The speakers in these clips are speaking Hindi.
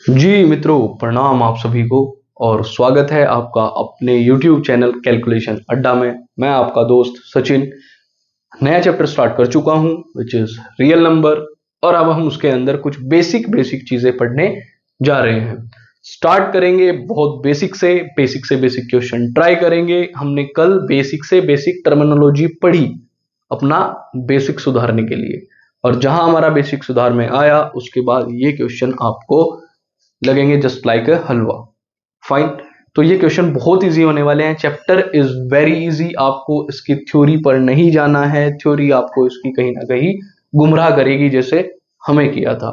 जी मित्रों, प्रणाम आप सभी को और स्वागत है आपका अपने YouTube चैनल कैलकुलेशन अड्डा में। मैं आपका दोस्त सचिन नया चैप्टर स्टार्ट कर चुका हूं विच इज रियल नंबर। और अब हम उसके अंदर कुछ बेसिक चीजें पढ़ने जा रहे हैं। स्टार्ट करेंगे बहुत बेसिक से बेसिक क्वेश्चन ट्राई करेंगे। हमने कल बेसिक से बेसिक टर्मिनोलॉजी पढ़ी अपना बेसिक सुधारने के लिए, और जहां हमारा बेसिक सुधार में आया उसके बाद ये क्वेश्चन आपको लगेंगे just like a halwa. Fine, तो ये क्वेश्चन बहुत इजी होने वाले हैं। चैप्टर इज वेरी इजी, आपको इसकी थ्योरी पर नहीं जाना है। थ्योरी आपको इसकी कहीं ना कहीं गुमराह करेगी जैसे हमें किया था।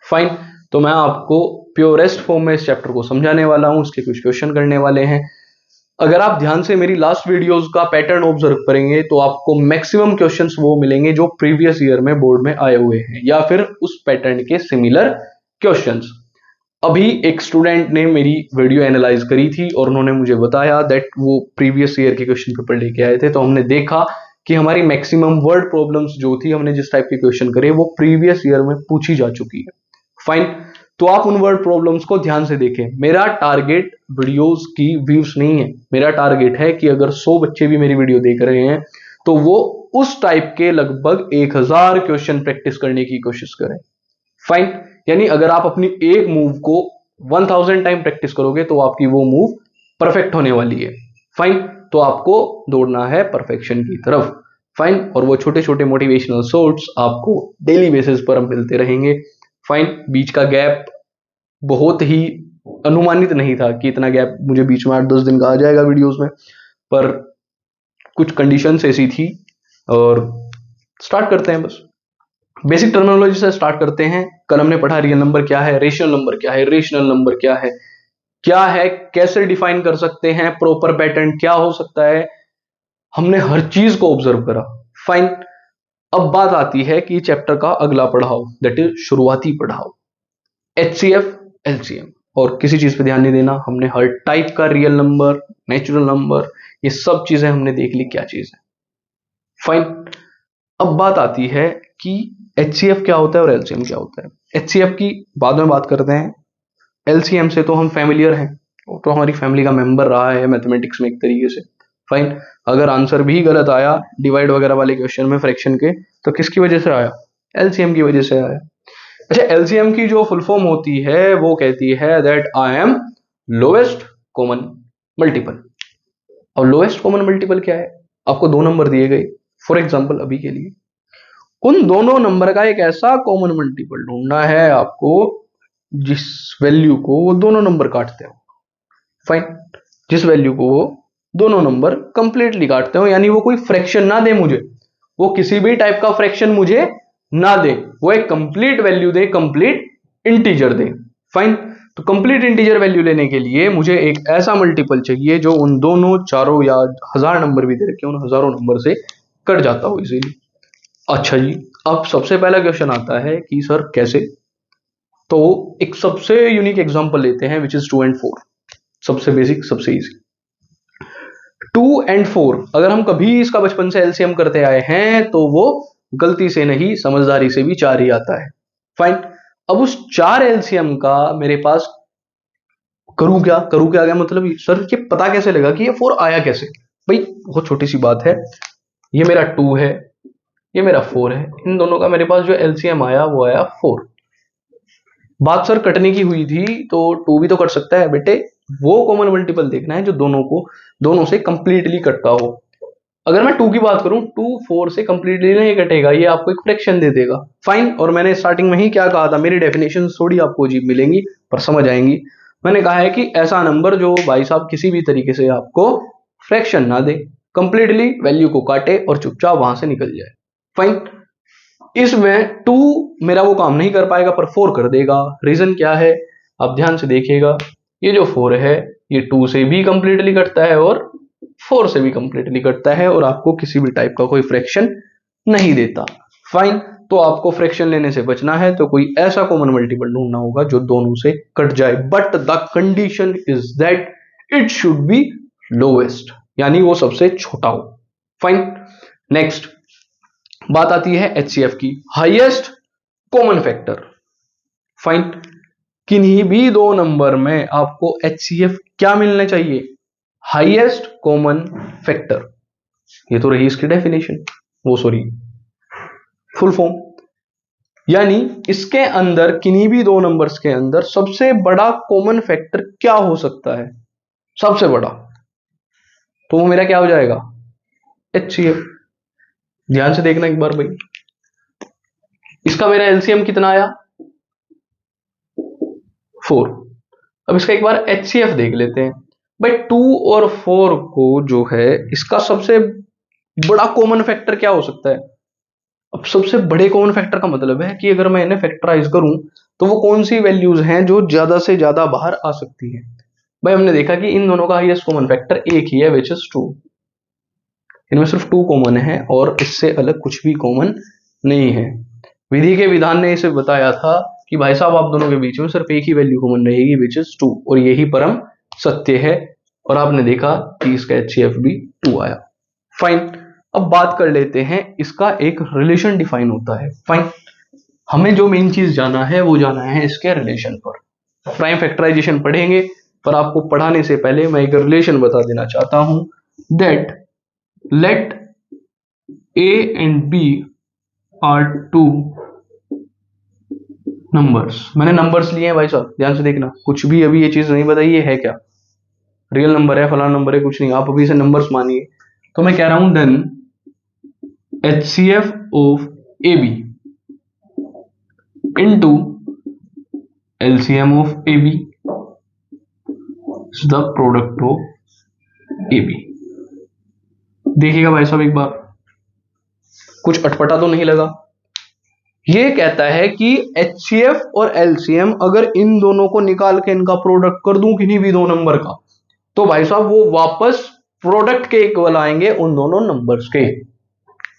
फाइन, तो मैं आपको प्योरेस्ट फॉर्म में इस चैप्टर को समझाने वाला हूं, इसके कुछ क्वेश्चन करने वाले हैं। अगर आप ध्यान से मेरी लास्ट वीडियोस का पैटर्न ऑब्जर्व करेंगे तो आपको मैक्सिमम क्वेश्चंस वो मिलेंगे जो प्रीवियस ईयर में बोर्ड में आए हुए हैं या फिर उस पैटर्न के सिमिलर क्वेश्चंस। अभी एक स्टूडेंट ने मेरी वीडियो एनालाइज करी थी और उन्होंने मुझे बताया दैट वो प्रीवियस ईयर के क्वेश्चन पेपर लेके आए थे, तो हमने देखा कि हमारी मैक्सिमम वर्ड प्रॉब्लम्स जो थी, हमने जिस टाइप के क्वेश्चन करे वो प्रीवियस ईयर में पूछी जा चुकी है। फाइन, तो आप उन वर्ड प्रॉब्लम्स को ध्यान से देखें। मेरा टारगेट वीडियोस की व्यूज नहीं है, मेरा टारगेट है कि अगर 100 बच्चे भी मेरी वीडियो देख रहे हैं तो वो उस टाइप के लगभग 1000 क्वेश्चन प्रैक्टिस करने की कोशिश करें। फाइन, यानी अगर आप अपनी एक मूव को 1000 टाइम प्रैक्टिस करोगे तो आपकी वो मूव परफेक्ट होने वाली है। फाइन, तो आपको दौड़ना है परफेक्शन की तरफ। फाइन, और वो छोटे छोटे मोटिवेशनल शॉट्स आपको डेली बेसिस पर हम मिलते रहेंगे। फाइन, बीच का गैप बहुत ही अनुमानित नहीं था कि इतना गैप मुझे बीच में 8-10 दिन का आ जाएगा वीडियोस में, पर कुछ कंडीशंस ऐसी थी। और स्टार्ट करते हैं, बस बेसिक टर्मिनोलॉजी से स्टार्ट करते हैं। कल हमने पढ़ा रियल नंबर क्या है, रेशनल नंबर क्या है, रेशनल नंबर क्या है, कैसे डिफाइन कर सकते हैं, प्रॉपर पैटर्न क्या हो सकता है। हमने हर चीज को ऑब्जर्व करा। फाइन, अब बात आती है कि चैप्टर का अगला पढ़ाओ, दैट इज शुरुआती पढ़ाओ, एचसीएफ, एलसीएम। और किसी चीज पे ध्यान नहीं देना, हमने हर टाइप का रियल नंबर, नेचुरल नंबर, ये सब चीजें हमने देख ली क्या चीज है। फाइन, अब बात आती है कि एचसीएफ क्या होता है और एलसीएम क्या होता है। एचसीएफ की बाद में बात करते हैं, एलसीएम से तो हम फैमिलियर हैं, वो तो हमारी फैमिली का मेंबर रहा है मैथमेटिक्स में एक तरीके से। फाइन, अगर आंसर भी गलत आया डिवाइड वगैरह वाले क्वेश्चन में फ्रैक्शन के, तो किसकी वजह से आया? एलसीएम की वजह से आया। अच्छा, एलसीएम की जो फुल फॉर्म होती है वो कहती है that I am lowest common multiple. और लोएस्ट कॉमन मल्टीपल क्या है? आपको दो नंबर दिए गए, फॉर एग्जाम्पल अभी के लिए उन दोनों नंबर का एक ऐसा कॉमन मल्टीपल ढूंढना है आपको जिस वैल्यू को वो दोनों नंबर काटते हो। फाइन, जिस वैल्यू को वो दोनों नंबर कंप्लीटली काटते हो, यानी वो कोई फ्रैक्शन ना दे मुझे, वो किसी भी टाइप का फ्रैक्शन मुझे ना दे, वो एक कंप्लीट वैल्यू दे, कंप्लीट इंटीजर दे। फाइन, तो कंप्लीट इंटीजर वैल्यू लेने के लिए मुझे एक ऐसा मल्टीपल चाहिए जो उन दोनों चारों या 1000 नंबर भी दे रखे उन हजारों नंबर से कट जाता हो इजीली। अच्छा जी, अब सबसे पहला क्वेश्चन आता है कि सर कैसे। तो एक सबसे यूनिक एग्जांपल लेते हैं विच इज 2 and 4। सबसे बेसिक, सबसे इजी 2 and 4। अगर हम कभी इसका बचपन से एलसीएम करते आए हैं तो वो गलती से नहीं समझदारी से भी 4 ही आता है। फाइन, अब उस 4 एलसीएम का मेरे पास करूं क्या गया, मतलब सर ये पता कैसे लगा कि ये 4 आया कैसे? भाई बहुत छोटी सी बात है, ये मेरा 2 है, ये मेरा 4 है, इन दोनों का मेरे पास जो एलसीएम आया वो आया 4। बात सर कटने की हुई थी तो 2 भी तो कट सकता है बेटे, वो कॉमन मल्टीपल देखना है जो दोनों से कंप्लीटली कटता हो। अगर मैं 2 की बात करूं, 2 4 से कंप्लीटली नहीं कटेगा, ये आपको एक फ्रैक्शन दे देगा। फाइन, और मैंने स्टार्टिंग में ही क्या कहा था, मेरी डेफिनेशन थोड़ी आपको अजीब मिलेंगी पर समझ आएंगी। मैंने कहा है कि ऐसा नंबर जो भाई साहब किसी भी तरीके से आपको फ्रैक्शन ना दे, कंप्लीटली वैल्यू को काटे और चुपचाप वहां से निकल जाए। फाइन, इसमें 2 मेरा वो काम नहीं कर पाएगा पर 4 कर देगा। रीजन क्या है आप ध्यान से देखिएगा, ये जो 4 है ये 2 से भी कंप्लीटली कटता है और 4 से भी कंप्लीटली कटता है और आपको किसी भी टाइप का कोई फ्रैक्शन नहीं देता। फाइन, तो आपको फ्रैक्शन लेने से बचना है तो कोई ऐसा कॉमन मल्टीपल ढूंढना होगा जो दोनों से कट जाए, but the condition is that it should be lowest, यानी वो सबसे छोटा हो। फाइन, नेक्स्ट बात आती है एचसीएफ की, हाईएस्ट कॉमन फैक्टर। फाइन, किन्हीं भी दो नंबर में आपको HCF क्या मिलना चाहिए? Highest common factor. ये तो रही इसकी डेफिनेशन, वो सॉरी फुल फॉर्म। यानी इसके अंदर किन्हीं भी दो नंबर्स के अंदर सबसे बड़ा कॉमन फैक्टर क्या हो सकता है? सबसे बड़ा, तो वो मेरा क्या हो जाएगा? HCF। ध्यान से देखना एक बार भाई, इसका मेरा एलसीएम कितना आया? 4। अब इसका एक बार HCF देख लेते हैं भाई। 2 और 4 को जो है इसका सबसे बड़ा कॉमन फैक्टर क्या हो सकता है? अब सबसे बड़े कॉमन फैक्टर का मतलब है कि अगर मैं इन्हें फैक्टराइज करूं तो वो कौन सी वैल्यूज हैं जो ज्यादा से ज्यादा बाहर आ सकती हैं। भाई हमने देखा कि इन दोनों का हाईएस्ट कॉमन फैक्टर एक ही है, विच इज 2। इनमें सिर्फ 2 कॉमन है और इससे अलग कुछ भी कॉमन नहीं है। विधि के विधान ने इसे बताया था कि भाई साहब आप दोनों के बीच में सिर्फ एक ही वैल्यू कॉमन रहेगी, विच इज 2, और यही परम सत्य है। और आपने देखा कि इसका HCF भी 2 आया। फाइन। अब बात कर लेते हैं, इसका एक रिलेशन डिफाइन होता है। फाइन। हमें जो मेन चीज जाना है वो जाना है इसके रिलेशन पर। प्राइम फैक्टराइजेशन पढ़ेंगे, पर आपको पढ़ाने से पहले मैं एक रिलेशन बता देना चाहता हूं, that let A and B are two numbers. मैंने नंबर्स लिए हैं भाई साहब, ध्यान से देखना, कुछ भी अभी ये चीज नहीं बताई ये है क्या, रियल नंबर है फलाना नंबर है, कुछ नहीं, आप अभी इसे नंबर्स मानिए। तो मैं कह रहा हूं then HCF of AB into LCM of AB is the product of AB। देखिएगा भाई साहब एक बार, कुछ अटपटा तो नहीं लगा? ये कहता है कि HCF और LCM अगर इन दोनों को निकाल के इनका प्रोडक्ट कर दूं किन्हीं भी दो नंबर का, तो भाई साहब वो वापस प्रोडक्ट के इक्वल आएंगे उन दोनों नंबर्स के।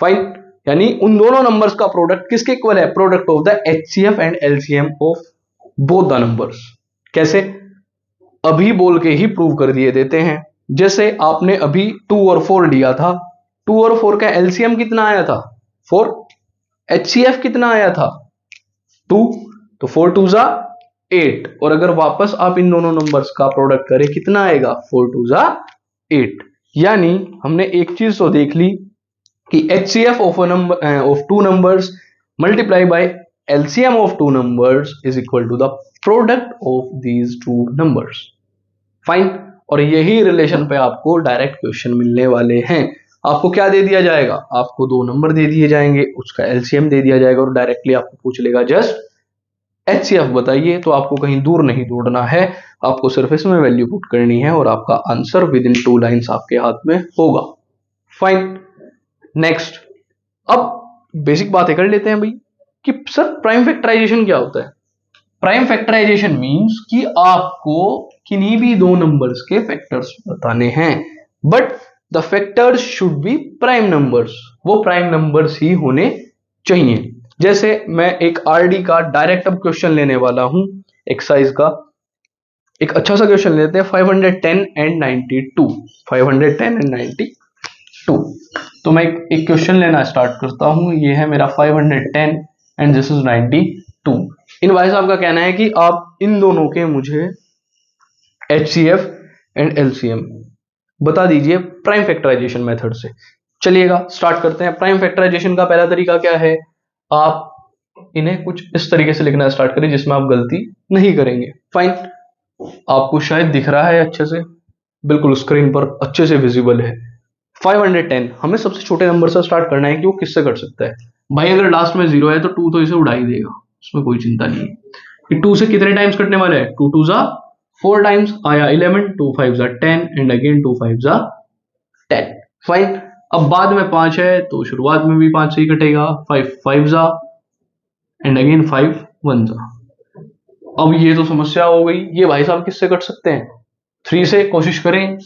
फाइन। यानी उन दोनों नंबर्स का प्रोडक्ट किसके इक्वल है? Product of the HCF and LCM of both the numbers. कैसे? अभी बोल के ही प्रूव कर दिए देते हैं। जैसे आपने अभी 2 और 4 लिया था, 2 और 4 का LCM कितना आया था? 4। HCF कितना आया था? 2। तो 4 2 जा 8, और अगर वापस आप इन दोनों नंबर्स का प्रोडक्ट करें कितना आएगा? 4 2 जा 8। यानी हमने एक चीज तो देख ली कि HCF of two numbers multiply by LCM of two numbers is equal to the product of these two numbers. Fine. और यही रिलेशन पे आपको डायरेक्ट क्वेश्चन मिलने वाले हैं। आपको क्या दे दिया जाएगा? आपको दो नंबर दे दिए जाएंगे, उसका LCM दे दिया जाएगा और डायरेक्टली आपको पूछ लेगा जस्ट HCF बताइए। तो आपको कहीं दूर नहीं दौड़ना है, आपको सिर्फ इसमें वैल्यू पुट करनी है और आपका आंसर विद इन 2 लाइन्स आपके हाथ में होगा। फाइन। नेक्स्ट, अब बेसिक बातें कर लेते हैं भाई कि सर प्राइम फैक्टराइजेशन क्या होता है। प्राइम फैक्टराइजेशन मींस कि आपको किन्हीं भी दो नंबर्स के फैक्टर्स बताने हैं, but the factors should be prime numbers. वो प्राइम नंबर्स ही होने चाहिए। जैसे मैं एक RD का डायरेक्ट अब क्वेश्चन लेने वाला हूं, एक्सरसाइज का एक अच्छा सा क्वेश्चन लेते हैं, 510 एंड 92। 510 एंड 92। तो मैं एक क्वेश्चन लेना स्टार्ट करता हूं। ये है मेरा 510 एंड दिस इज 92। इन भाई साहब का कहना है कि आप इन दोनों के मुझे HCF एंड LCM बता दीजिए प्राइम फैक्टराइजेशन मेथड से। चलिएगा स्टार्ट करते हैं। प्राइम फैक्टराइजेशन का पहला तरीका क्या है? आप इन्हें कुछ इस तरीके से लिखना स्टार्ट करें जिसमें आप गलती नहीं करेंगे। फाइन। आपको शायद दिख रहा है अच्छे से, बिल्कुल स्क्रीन पर अच्छे से विजिबल है। 510 हमें सबसे छोटे नंबर से स्टार्ट करना है कि वो किससे कट सकता है। भाई अगर लास्ट में 0 है तो 2 तो इसे उड़ा ही देगा, उसमें कोई चिंता नहीं है कि 2 से कितने टाइम्स कटने वाले हैं। 2 2 जा 4 टाइम्स आया 11, 2 5 जा 10 एंड अगेन 2 5 जा 10। फाइन। अब बाद में 5 है तो शुरुआत में भी 5 से ही कटेगा। 5 5 जा एंड अगेन 5 1 जा। अब ये तो समस्या हो गई, ये भाई साहब किससे कट सकते हैं? 3 से कोशिश करें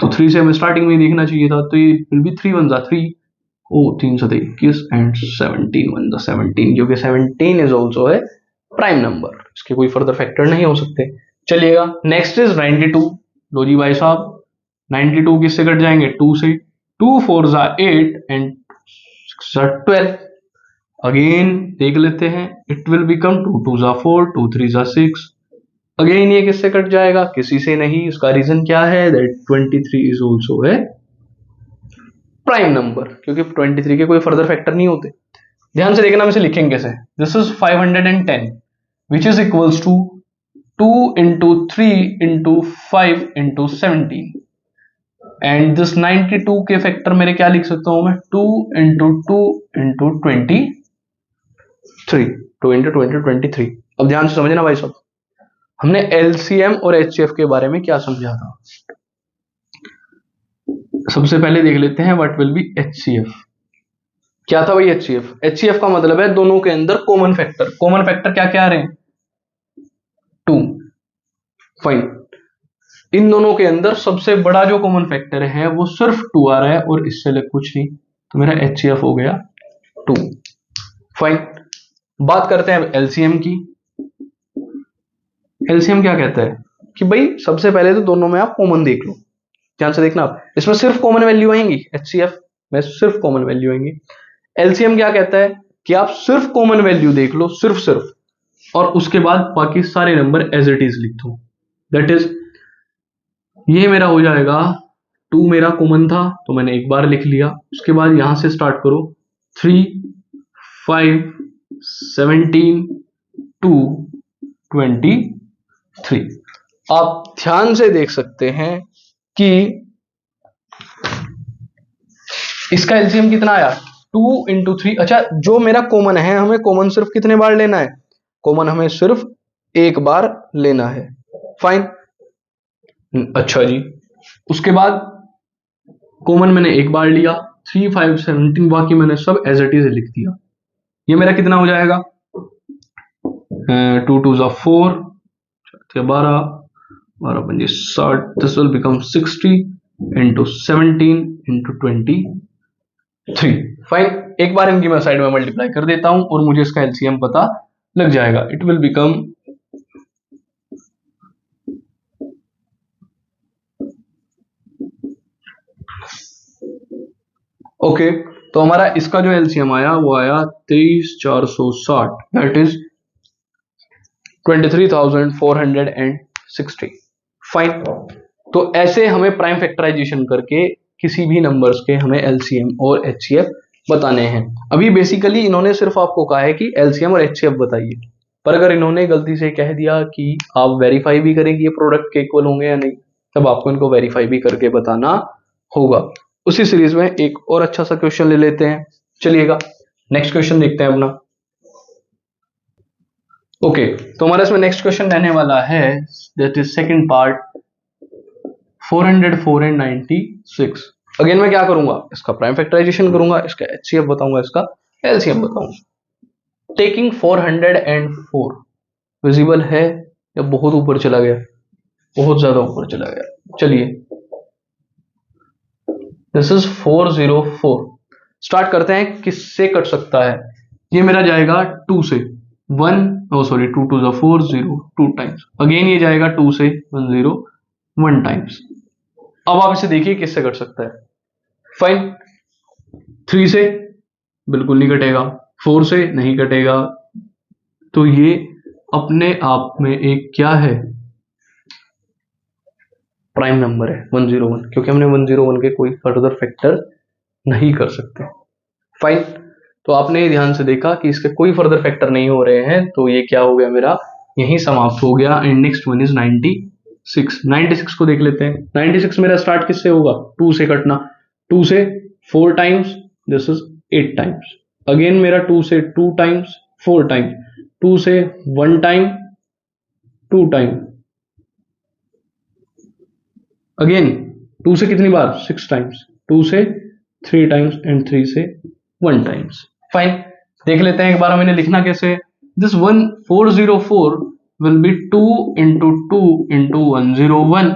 तो 3 से हमें स्टार्टिंग में ही देखना चाहिए था, तो ये फिर भी 3 1 जा 3, ओ 3 7 21 एंड 17 1 जा 17, जो कि 17 इज ऑल्सो है प्राइम नंबर। इसके कोई फर्दर फैक्टर नहीं हो सकते। चलिएगा नेक्स्ट इज 92। लो जी भाई साहब 92 किससे कट जाएंगे? 2 से। 2 4 जा 8 एंड 6 जा 12। अगेन देख लेते हैं, इट विल बिकम 2 2 जा 4, 2 3 जा 6। अगेन ये किससे कट जाएगा? किसी से नहीं। उसका रीजन क्या है? That 23 is also a prime number, क्योंकि 23 के कोई फर्दर फैक्टर नहीं होते। ध्यान से देखना, हम इसे लिखेंगे कैसे। This is 510 which is equals to 2 into 3 into 5 into 17 and this 92 के फैक्टर मेरे क्या लिख सकता हूं मैं? 2 इंटू 2 इंटू 23, 2 इंटू 20 23। अब ध्यान से समझना भाई साहब, हमने एलसीएम और एचसीएफ के बारे में क्या समझा था। सबसे पहले देख लेते हैं व्हाट विल बी एचसीएफ। क्या था भाई एचसीएफ? एचसीएफ का मतलब है दोनों के अंदर कॉमन फैक्टर। कॉमन फैक्टर क्या क्या आ रहे हैं? 2। फाइन, इन दोनों के अंदर सबसे बड़ा जो कॉमन फैक्टर है वो सिर्फ 2 आ रहा है और इससे अलग कुछ नहीं, तो मेरा एचसीएफ हो गया 2। फाइन, बात करते हैं एलसीएम की। एलसीएम क्या कहता है कि भाई सबसे पहले तो दोनों में आप कॉमन देख लो। ध्यान से देखना, आप इसमें सिर्फ कॉमन वैल्यू आएंगी, एचसीएफ में सिर्फ कॉमन वैल्यू आएंगी। एलसीएम क्या कहता है कि आप सिर्फ कॉमन वैल्यू देख लो, सिर्फ, और उसके बाद बाकी सारे नंबर एज इट इज लिख दो। दैट इज, ये मेरा हो जाएगा 2 मेरा कॉमन था तो मैंने एक बार लिख लिया। उसके बाद यहां से स्टार्ट करो, 3 5 17 2 23। आप ध्यान से देख सकते हैं कि इसका एलसीएम कितना आया? 2 इंटू 3। अच्छा, जो मेरा कॉमन है, हमें कॉमन सिर्फ कितने बार लेना है? कॉमन हमें सिर्फ एक बार लेना है। फाइन, अच्छा जी। उसके बाद कॉमन मैंने एक बार लिया, 3 5 17, बाकी मैंने सब एज इट इज लिख दिया। ये मेरा कितना हो जाएगा? 2 2 जा 4, 12 12 5 60। This will become 60 into 17 into 23। Fine, एक बार इनकी मैं साइड में मल्टीप्लाई कर देता हूं और मुझे इसका एलसीएम पता लग जाएगा। इट विल बिकम ओके, तो हमारा इसका जो एलसीएम आया वो आया 23,460, दैट इज 23,460। फाइन, तो ऐसे हमें प्राइम फैक्टराइजेशन करके किसी भी नंबर्स के हमें एलसीएम और एचसीएफ बताने हैं। अभी बेसिकली इन्होंने सिर्फ आपको कहा है कि एलसीएम और एचसीएफ बताइए, पर अगर इन्होंने गलती से कह दिया कि आप वेरीफाई भी करें कि ये प्रोडक्ट के इक्वल होंगे या नहीं, तब आपको इनको वेरीफाई भी करके बताना होगा। उसी सीरीज में एक और अच्छा सा क्वेश्चन ले लेते हैं। चलिएगा नेक्स्ट क्वेश्चन देखते हैं अपना। ओके, तो हमारा इसमें नेक्स्ट क्वेश्चन रहने वाला है, that is second part, 404 and 96। Again मैं क्या करूंगा? इसका प्राइम फैक्टराइजेशन करूंगा, इसका एचसीएफ बताऊंगा, इसका एलसीएम बताऊंगा। टेकिंग 404 विजिबल है या बहुत ऊपर चला गया? बहुत ज्यादा ऊपर चला गया। चलिए, दिस इज 404। स्टार्ट करते हैं, किससे कट सकता है? ये मेरा जाएगा 2 से 1, 2 2 जा 4 0 2 टाइम्स। अगेन ये जाएगा 2 से 1 0 1 टाइम्स। अब आप इसे देखिए किससे कट सकता है। फाइन, 3 से बिल्कुल नहीं कटेगा, 4 से नहीं कटेगा, तो ये अपने आप में एक क्या है? प्राइम नंबर है 101, क्योंकि हमने 101 के कोई फर्दर फैक्टर नहीं कर सकते। फाइन, तो आपने ध्यान से देखा कि इसके कोई फर्दर फैक्टर नहीं हो रहे हैं, तो ये क्या हो गया मेरा? यही समाप्त हो गया। And next one is 96। 96 को देख लेते हैं। 96 मेरा स्टार्ट किससे होगा? 2 से कटना। 2 से 4 times, this is 8 times. Again मेरा 2 से 2 टाइम्स 4 टाइम्स, 2 से 1 टाइम 2 टाइम, अगेन 2 से कितनी बार? 6 टाइम्स, 2 से 3 टाइम्स एंड 3 से 1 टाइम्स। फाइन, देख लेते हैं एक बार हमें लिखना कैसे। This 404 will be 2 into 2 into 101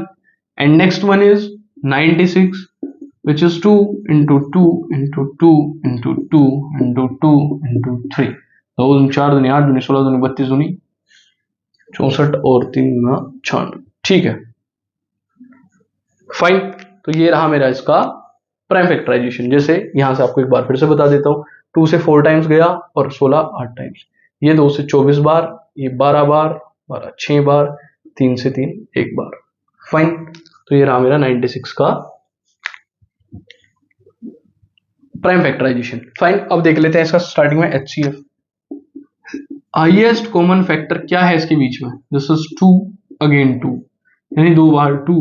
and next one is 96 which is 2 into 2 into 2 into 2 into 2 into 3। 2 4 दूनी 8 दूनी 16 दूनी 32 दूनी 64 और 3 गुना 96। ठीक है, फाइन, तो ये रहा मेरा इसका प्राइम फैक्टराइजेशन। जैसे यहां से आपको एक बार फिर से बता देता हूं, 2 से 4 टाइम्स गया और 16 8 टाइम्स, ये 2 से 24 बार, ये 12 बार, 12 6 बार, 3 से 3 1 बार। फाइन, तो ये रहा मेरा 96 का प्राइम फैक्टराइजेशन। फाइन, अब देख लेते हैं इसका स्टार्टिंग में HCF। हाईएस्ट कॉमन फैक्टर क्या है इसके बीच में? दिस इज 2 अगेन 2, यानी 2 बार 2,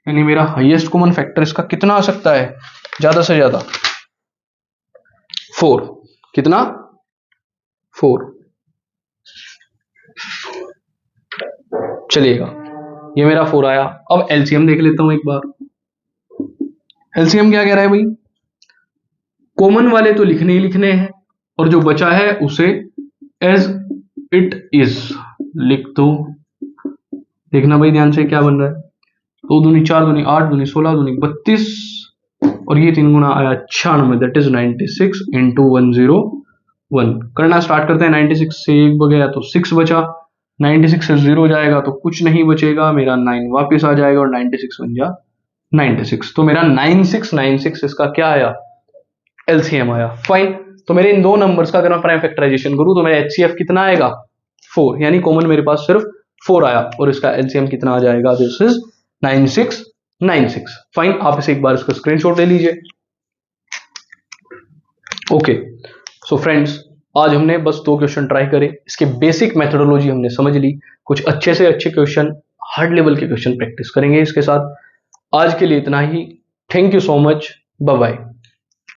यानी मेरा हाईएस्ट कॉमन फैक्टर इसका कितना आ सकता है? ज्यादा से ज्यादा 4। कितना? 4। चलिएगा, ये मेरा 4 आया। अब एलसीएम देख लेता हूं एक बार। एलसीएम क्या कह रहा है भाई? कॉमन वाले तो लिखने ही लिखने हैं और जो बचा है उसे एज इट इज लिख दो। देखना भाई ध्यान से क्या बन रहा है। 2 दूनी 4 दूनी 8 दूनी 16 दूनी 32 और ये 3 गुना आया 96, दैट इज 96 इंटू 101। करना स्टार्ट करते हैं। 96 से 1 गया तो 6 बचा, 96 से 0 जाएगा तो कुछ नहीं बचेगा, मेरा 9 वापस आ जाएगा और 96 बन जा 96। तो मेरा 9696 इसका क्या आया? एलसीएम आया। फाइन, तो मेरे इन दो नंबर्स का अगर मैं प्राइम फैक्टराइजेशन करूं तो मेरा एचसीएफ कितना आएगा? 4, यानी कॉमन मेरे पास सिर्फ 4 आया और इसका एलसीएम कितना आ जाएगा? This is 9696। फाइन, आप इसे एक बार इसका स्क्रीनशॉट ले लीजिए। ओके, सो फ्रेंड्स, आज हमने बस 2 क्वेश्चन ट्राई करे, इसके बेसिक मेथोडोलॉजी हमने समझ ली, कुछ अच्छे से अच्छे क्वेश्चन, हार्ड लेवल के क्वेश्चन प्रैक्टिस करेंगे इसके साथ। आज के लिए इतना ही। Thank you so much, bye bye.